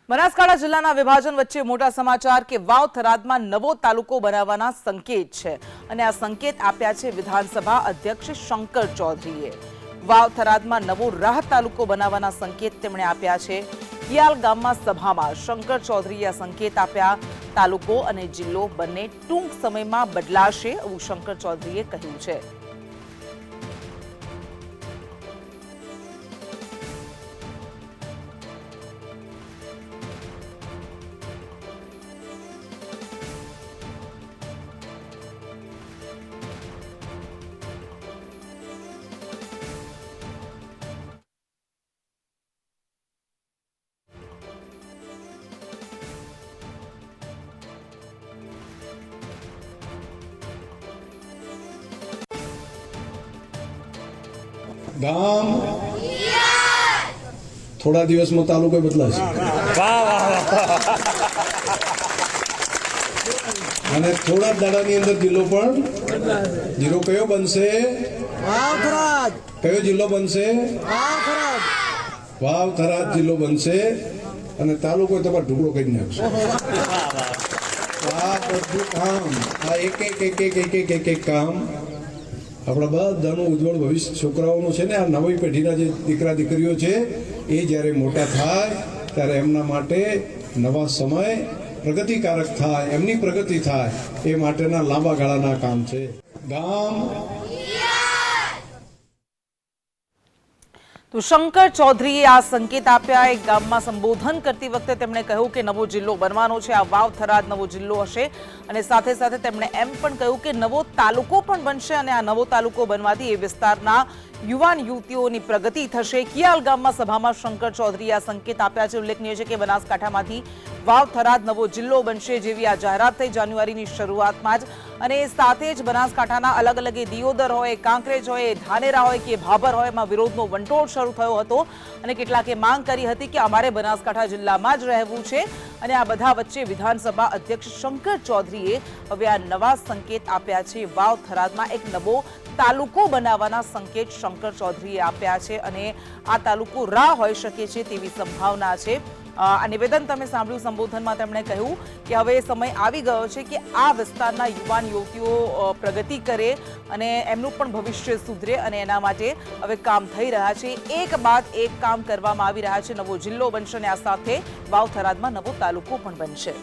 બનાસકાંઠા જિલ્લાના વિભાજન વચ્ચે મોટા સમાચાર કે વાવ થરાદમાં નવો તાલુકો બનાવવાના સંકેત છે અને આ સંકેત આપ્યા છે વિધાનસભા અધ્યક્ષ શંકર ચૌધરીએ। વાવ થરાદમાં નવો રાહ તાલુકો બનાવવાના સંકેત તેમણે આપ્યા છે। કિયાલ ગામમાં સભામાં શંકર ચૌધરીએ આ સંકેત આપ્યા। તાલુકો અને જિલ્લો બંને ટૂંક સમયમાં બદલાશે એવું શંકર ચૌધરીએ કહ્યું છે। ગામ થોડા દિવસમાં તાલુકો બદલાશે અને થોડા દાડાની અંદર જિલ્લો પણ જિલ્લો કયો બનશે? કયો જિલ્લો બનશે? વાવ થરાદ જિલ્લો બનશે અને તાલુકો તમારે ઢુકડો કરી નાખશે। આ બધું કામ આ એક કામ આપણા બધાનું ઉજ્જવળ ભવિષ્ય છોકરાઓનું છે ને, આ નવી પેઢીના જે દીકરા દીકરીઓ છે એ જ્યારે મોટા થાય ત્યારે એમના માટે નવા સમય પ્રગતિકારક થાય, એમની પ્રગતિ થાય એ માટેના લાંબા ગાળાના કામ છે। ગામ તો શંકર ચૌધરીએ આ સંકેત આપ્યા। એક ગામમાં સંબોધન કરતી વખતે તેમણે કહ્યું કે નવો જિલ્લો બનવાનો છે, આ વાવ થરાદ નવો જિલ્લો હશે અને સાથે સાથે તેમણે એમ પણ કહ્યું કે નવો તાલુકો પણ બનશે અને આ નવો તાલુકો બનવાથી એ વિસ્તારના યુવાન યુવતીઓની પ્રગતિ થશે। કિયાલ ગામમાં સભામાં શંકર ચૌધરીએ આ સંકેત આપ્યા છે। ઉલ્લેખનીય છે કે બનાસકાંઠામાંથી વાવ થરાદ નવો જિલ્લો બનશે જેવી આ જાહેરાત થઈ જાન્યુઆરીની શરૂઆતમાં જ અને સાથે જ બનાસકાંઠાના અલગ અલગ દિયોદર હોય, કાંકરેજ હોય, ધાનેરા હોય કે ભાભર હોય એમાં વિરોધનો વંટોળ શરૂ થયો હતો અને કેટલાકે માંગ કરી હતી કે અમારે બનાસકાંઠા જિલ્લામાં જ રહેવું છે અને આ બધા વચ્ચે વિધાનસભા અધ્યક્ષ શંકર ચૌધરીએ હવે આ નવા સંકેત આપ્યા છે। વાવ થરાદમાં એક નવો તાલુકો બનાવવાના સંકેત શંકર ચૌધરીએ આપ્યા છે અને આ તાલુકો રા હોઈ શકે છે તેવી સંભાવના છે। આ નિવેદન તમે સાંભળ્યું, સંબોધનમાં તેમણે કહ્યું કે હવે સમય આવી ગયો છે કે આ વિસ્તારના યુવાન યુવતીઓ પ્રગતિ કરે અને એમનું પણ ભવિષ્ય સુધરે અને એના માટે હવે કામ થઈ રહ્યા છે। એક બાદ એક કામ કરવામાં આવી રહ્યા છે। નવો જિલ્લો બનશે અને આ સાથે વાવ થરાદમાં નવો તાલુકો પણ બનશે।